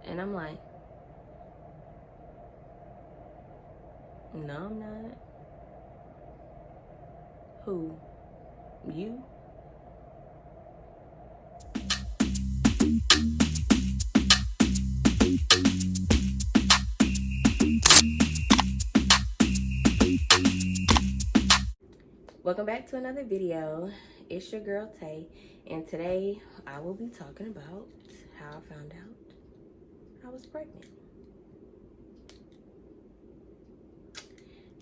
And I'm like, no, I'm not. Who? You? Welcome back to another video. It's your girl Tay, and today I will be talking about how I found out I was pregnant.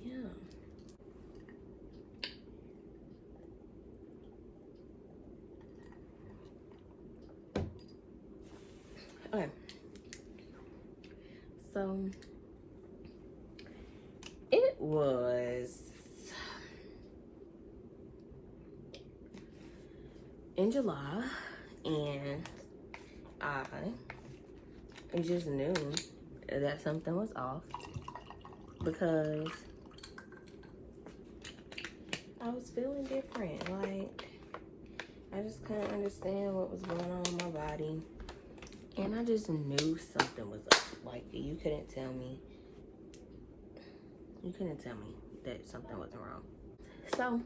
Yeah. Okay. So it was in July, and I just knew that something was off because I was feeling different. Like, I just couldn't understand what was going on with my body. And I just knew something was up. Like, you couldn't tell me that something wasn't wrong. So,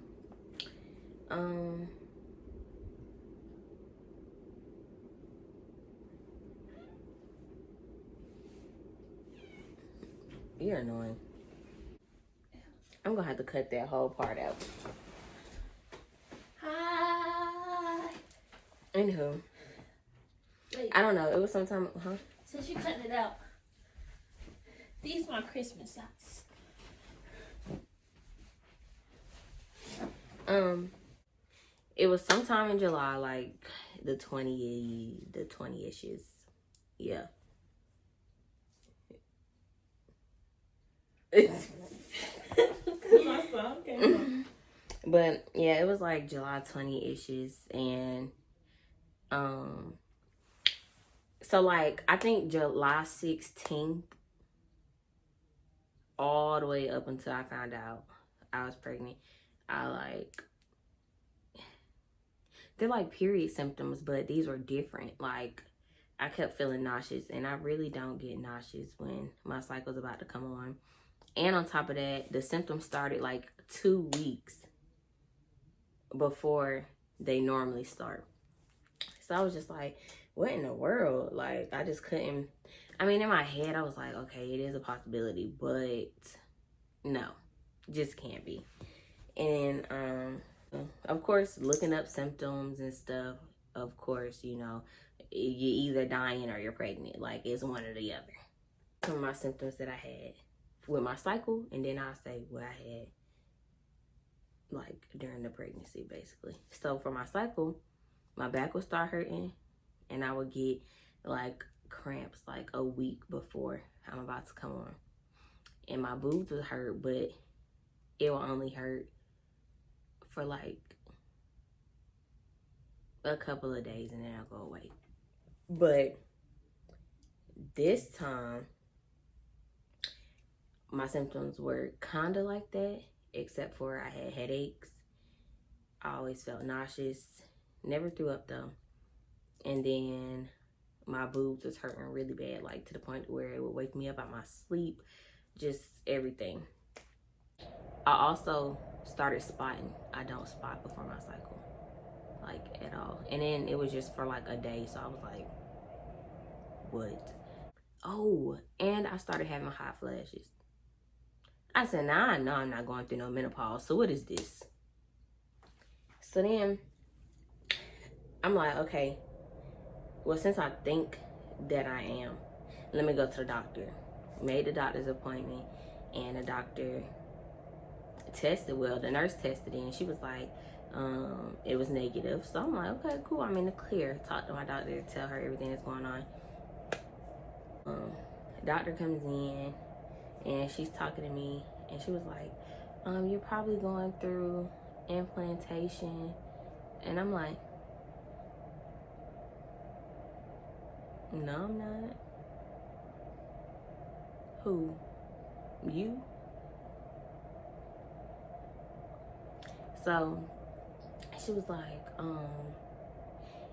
you're annoying. I'm gonna have to cut that whole part out. Hi. Anywho, Wait, I don't know. It was sometime, since you cutting it out, these my Christmas socks. It was sometime in July, like the 20-ishes. Yeah. But yeah, it was like July 20-ishes, and so like I think July 16th all the way up until I found out I was pregnant, they're like period symptoms, but these were different. Like, I kept feeling nauseous, and I really don't get nauseous when my cycle's about to come on. And on top of that, the symptoms started like 2 weeks before they normally start. So I was just like, what in the world? Like, I just couldn't. I mean, in my head, I was like, okay, it is a possibility, but no, just can't be. And of course, looking up symptoms and stuff, of course, you know, you're either dying or you're pregnant. Like, it's one or the other. Some of my symptoms that I had with my cycle, and then I'll say what I had like during the pregnancy, basically. So for my cycle, my back would start hurting, and I would get like cramps like a week before I'm about to come on. And my boobs would hurt, but it will only hurt for like a couple of days, and then I'll go away. But this time, my symptoms were kind of like that, except for I had headaches. I always felt nauseous. Never threw up though. And then my boobs was hurting really bad, like to the point where it would wake me up out my sleep. Just everything. I also started spotting. I don't spot before my cycle, like at all. And then it was just for like a day, so I was like, what? Oh, and I started having hot flashes. I said, nah, I know I'm not going through no menopause, so what is this? So then I'm like, okay, well, since I think that I am, let me go to the doctor. Made the doctor's appointment, and the doctor tested, well, the nurse tested it, and she was like, it was negative. So I'm like, okay, cool, I'm in the clear. Talk to my doctor, tell her everything that's going on. Doctor comes in, and she's talking to me, and she was like, you're probably going through implantation. And I'm like, no, I'm not. Who? You? So she was like,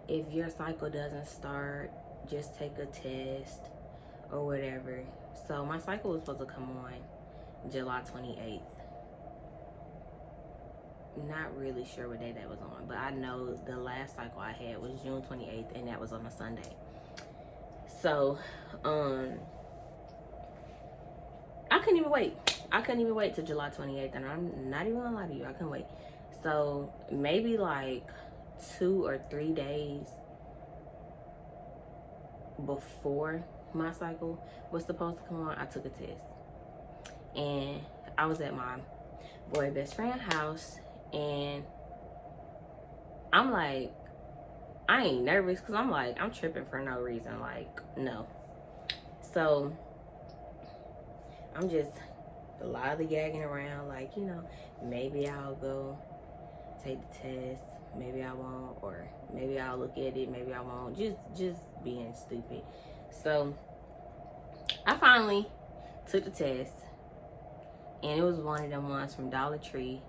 if your cycle doesn't start, just take a test. or whatever. So my cycle was supposed to come on July 28th. Not really sure what day that was on, but I know the last cycle I had was June 28th, and that was on a Sunday. So, I couldn't even wait. I couldn't even wait till July 28th, and I'm not even gonna lie to you, I couldn't wait. So, maybe like 2 or 3 days before my cycle was supposed to come on, I took a test. And I was at my boy best friend house, and I'm like, I ain't nervous because I'm like, I'm tripping for no reason. Like, no. So, I'm just lollygagging around, like, you know, maybe I'll go take the test, maybe I won't, or maybe I'll look at it, maybe I won't. Just being stupid. So, I finally took the test, and it was one of them ones from Dollar Tree.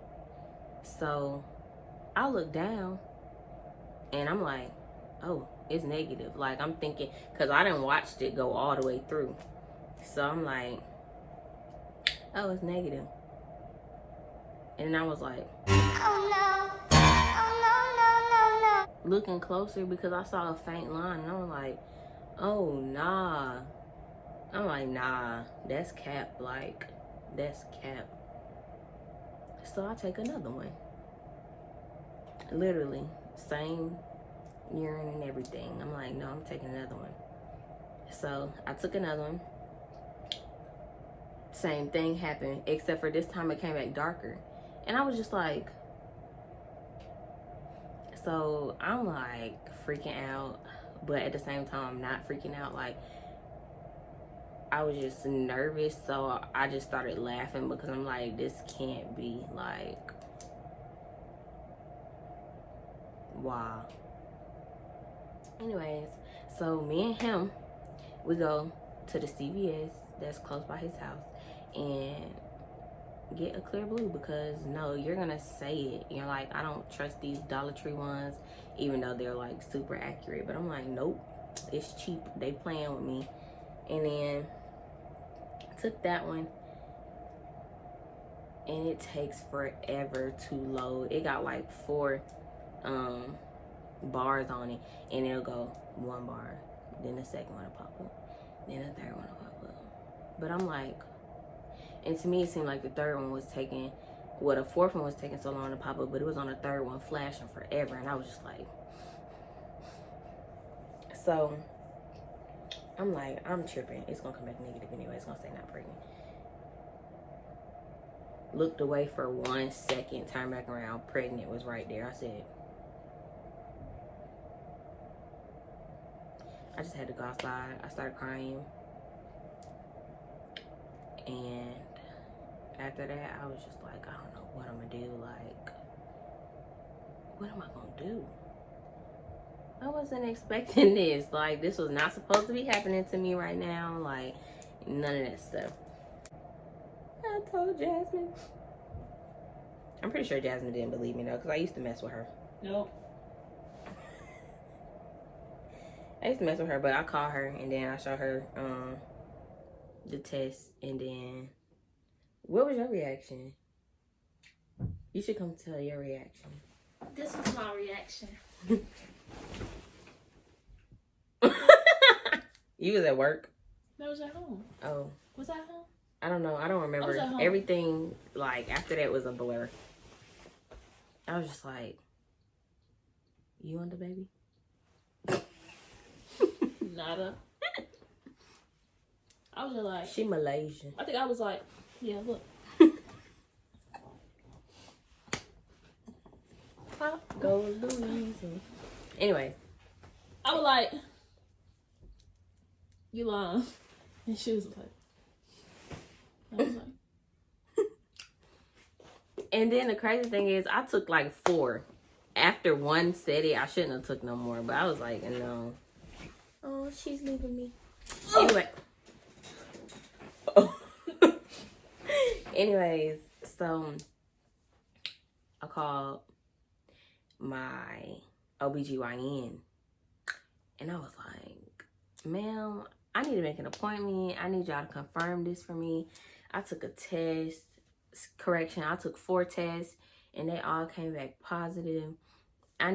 So, I look down, and I'm like, oh, it's negative. Like, I'm thinking, because I didn't watch it go all the way through. So, I'm like, oh, it's negative. And I was like, oh no, oh no. Looking closer because I saw a faint line, and I was like, oh nah. I'm like, nah, that's cap. Like, that's cap. So I take another one. Literally, same urine and everything. I'm like, no, I'm taking another one. So I took another one. Same thing happened, except for this time it came back darker. And I was just like, so I'm like freaking out, but at the same time, I'm not freaking out. Like, I was just nervous, so I just started laughing because I'm like, this can't be, like, wow. Anyways, so me and him, we go to the CVS that's close by his house and get a clear blue, because no, you're gonna say it. You're like, I don't trust these Dollar Tree ones, even though they're like super accurate. But I'm like, nope, it's cheap. They playing with me. And then took that one, and it takes forever to load. It got like 4 bars on it, and it'll go 1 bar, then the second one will pop up, then the third one will pop up. But I'm like, and to me it seemed like the third one was taking, well, the fourth one was taking so long to pop up, but it was on the third one flashing forever, and I was just like, so I'm like, I'm tripping. It's gonna come back negative anyway. It's gonna say not pregnant. Looked away for 1 second, turned back around, pregnant was right there. I said, I just had to go outside. I started crying. And after that, I was just like, I don't know what I'm gonna do. Like, what am I gonna do? I wasn't expecting this. Like, this was not supposed to be happening to me right now. Like, none of that stuff. I told Jasmine. I'm pretty sure Jasmine didn't believe me though, because I used to mess with her. Nope. I used to mess with her, but I called her and then I showed her the test. And then, what was your reaction? You should come tell your reaction. This was my reaction. You was at work? No, I was at home. Oh. Was I home? I don't know. I don't remember. I was at home. Everything, like, after that was a blur. I was just like, you want the baby? Nada. I was just like, She Malaysian. I think I was like, yeah, look. Pop goes Louise. Anyway. I was like, you lying. And she was like, I was like. And then the crazy thing is, I took like 4. After one said it, I shouldn't have took no more. But I was like, no. Oh, she's leaving me. Anyway. Anyways, so I called my OBGYN. And I was like, ma'am, I need to make an appointment. I need y'all to confirm this for me. I took a test. Correction, I took 4 tests and they all came back positive. I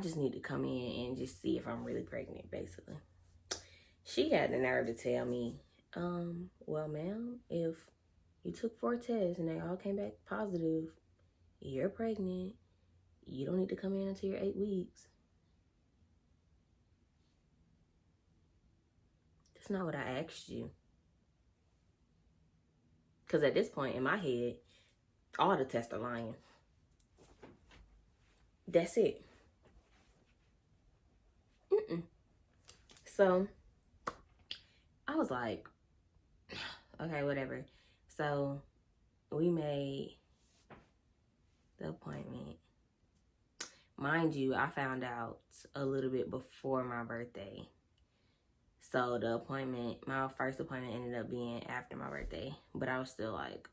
just need to come in and just see if I'm really pregnant, basically. She had the nerve to tell me, well, ma'am, if you took 4 tests and they all came back positive, you're pregnant. You don't need to come in until you're 8 weeks. That's not what I asked you. Because at this point in my head, all the tests are lying. That's it. So I was like, okay, whatever. So we made the appointment. Mind you, I found out a little bit before my birthday. So the appointment, my first appointment ended up being after my birthday. But I was still like,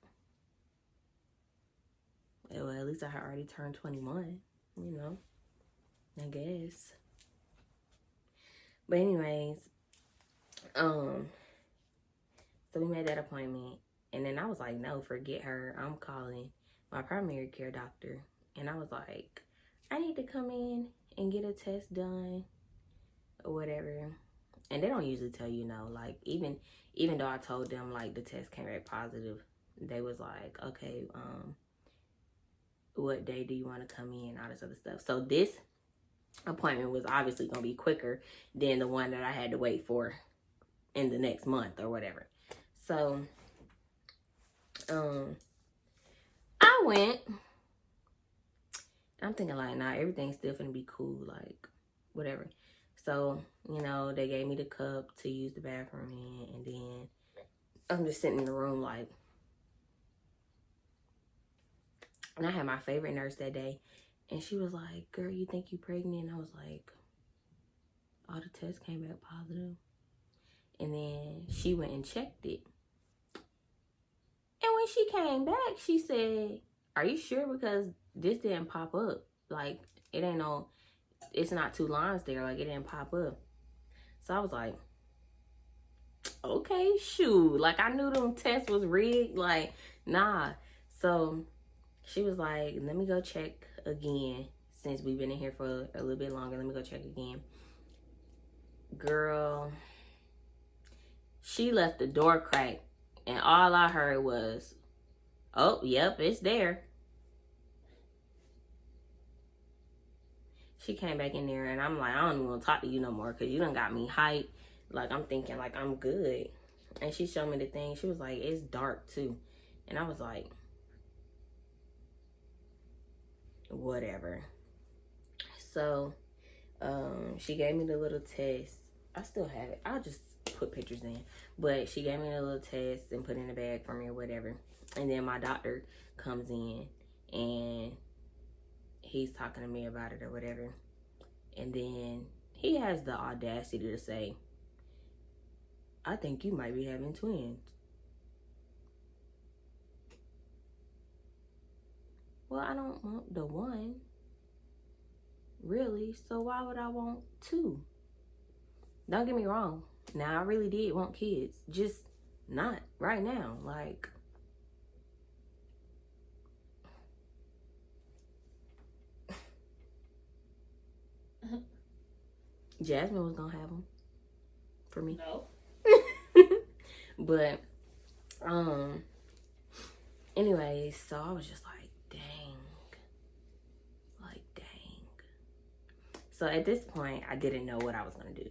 well, at least I had already turned 21, you know, I guess. But anyways, so we made that appointment. And then I was like, no, forget her. I'm calling my primary care doctor. And I was like, I need to come in and get a test done or whatever. And they don't usually tell you no. Like, even though I told them, like, the test came back positive, they was like, okay, what day do you want to come in? All this other stuff. So this appointment was obviously going to be quicker than the one that I had to wait for in the next month or whatever. So, I went. I'm thinking like, nah, everything's still gonna be cool, like, whatever. So, you know, they gave me the cup to use the bathroom in, and then I'm just sitting in the room like, and I had my favorite nurse that day, and she was like, girl, you think you pregnant? And I was like, all the tests came back positive. And then she went and checked it. And when she came back, she said, are you sure? Because this didn't pop up. Like, it ain't no, it's not 2 lines there. Like, it didn't pop up. So I was like, okay, shoot. Like, I knew them tests was rigged. Like, nah. So she was like, let me go check again. Since we've been in here for a little bit longer, let me go check again. Girl, she left the door cracked. And all I heard was, oh, yep, it's there. She came back in there, and I'm like, I don't even want to talk to you no more, because you done got me hyped. Like, I'm thinking, like, I'm good. And she showed me the thing. She was like, it's dark, too. And I was like, whatever. So, she gave me the little test. I still have it. I'll just put pictures in. But she gave me a little test and put it in the bag for me or whatever. And then my doctor comes in, and he's talking to me about it or whatever. And then he has the audacity to say, I think you might be having twins. Well, I don't want the one, really. So why would I want 2? Don't get me wrong. Now, I really did want kids. Just not right now. Like, Jasmine was gonna have them for me. No. But, anyways, so I was just like, dang. Like, dang. So at this point, I didn't know what I was gonna do.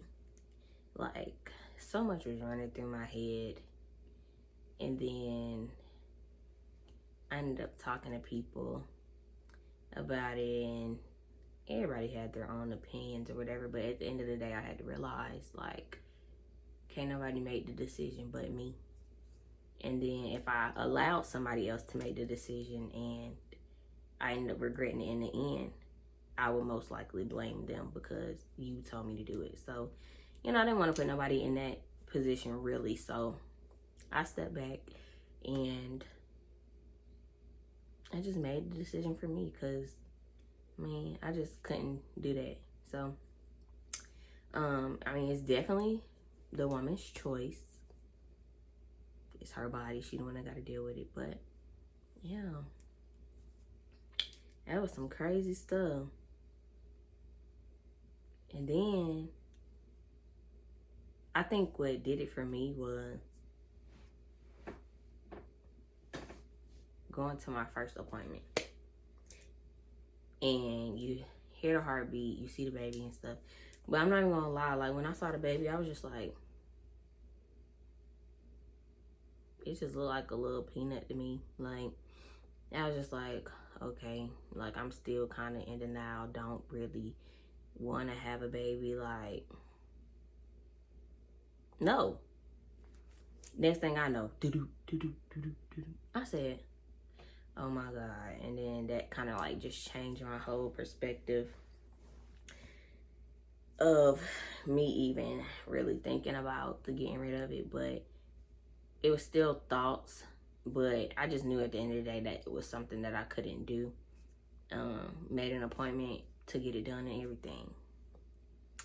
Like, so much was running through my head. And then I ended up talking to people about it, and everybody had their own opinions or whatever. But at the end of the day, I had to realize, like, can't nobody make the decision but me. And then if I allowed somebody else to make the decision and I end up regretting it in the end, I would most likely blame them because you told me to do it. So, you know, I didn't want to put nobody in that position, really. So I stepped back and I just made the decision for me because, I mean, I just couldn't do that. So, I mean, it's definitely the woman's choice. It's her body. She the one that got to deal with it. But yeah, that was some crazy stuff. And then I think what did it for me was going to my first appointment. And you hear the heartbeat, you see the baby and stuff. But I'm not even gonna lie, like when I saw the baby, I was just like, it just looked like a little peanut to me. Like, I was just like, okay, like I'm still kind of in denial, don't really want to have a baby. Like, no. Next thing I know, I said, oh my God. And then that kind of like just changed my whole perspective of me even really thinking about the getting rid of it. But it was still thoughts, but I just knew at the end of the day that it was something that I couldn't do. Made an appointment to get it done and everything.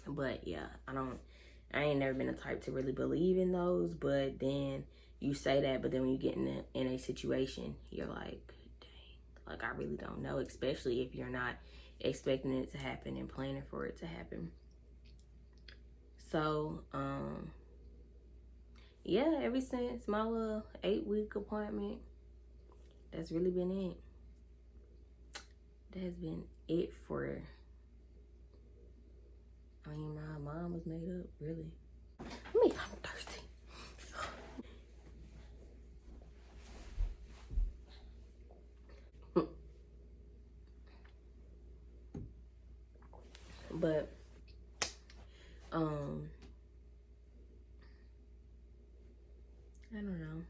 But yeah, I ain't never been the type to really believe in those. But then you say that, but then when you get in a situation, you're like, dang, like I really don't know, especially if you're not expecting it to happen and planning for it to happen. So, yeah, ever since my little 8-week appointment, that's really been it. That has been it for, I mean, my mom was made up, really. I'm thirsty. But, I don't know.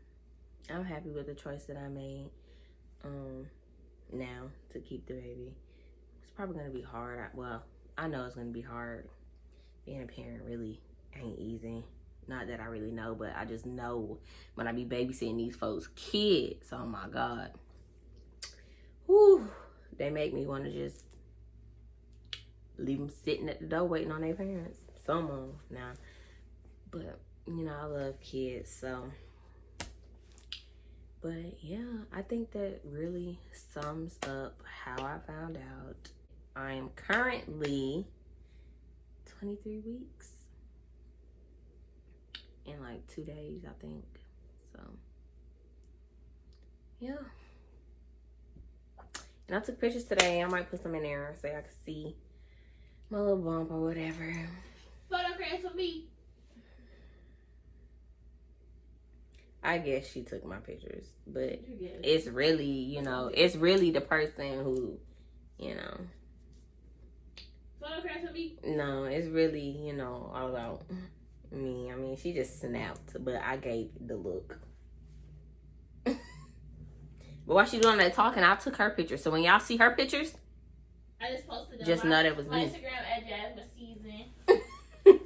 I'm happy with the choice that I made, now to keep the baby. It's probably gonna be hard. Well, I know it's gonna be hard. Being a parent really ain't easy. Not that I really know, but I just know when I be babysitting these folks' kids, oh my God. Whew, they make me want to just leave them sitting at the door waiting on their parents. Some of them now. But, you know, I love kids, so. But yeah, I think that really sums up how I found out. I am currently 23 weeks in like 2 days, I think. So, yeah. And I took pictures today. I might put some in there so y'all can see my little bump or whatever. Photographs of me. I guess she took my pictures, but it's really, you know, it's really the person who, you know. Photographs of me? No, it's really, you know, all about me. I mean, she just snapped, but I gave the look. But while she doing that talking, I took her picture. So when y'all see her pictures, I just posted them. Just know that was my me. Instagram at Jasmineszn.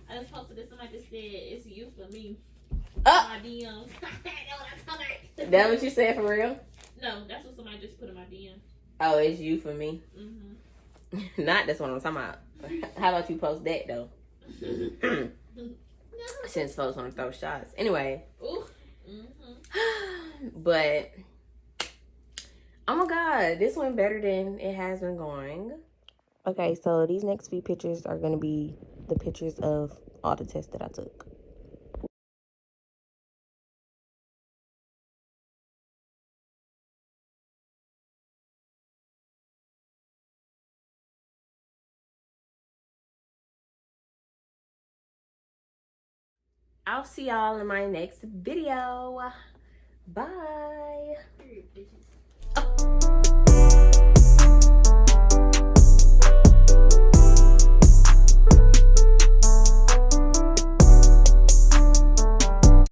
I just posted this. Somebody just said it's you for me. My DMs. That what you said for real? No, that's what somebody just put in my DMs. Oh, it's you for me? Mm-hmm. Not that's what I'm talking about. How about you post that though? Since folks want to throw shots. Anyway. Ooh. Mm-hmm. But oh my God, this went better than it has been going. Okay, so these next few pictures are going to be the pictures of all the tests that I took. I'll see y'all in my next video. Bye.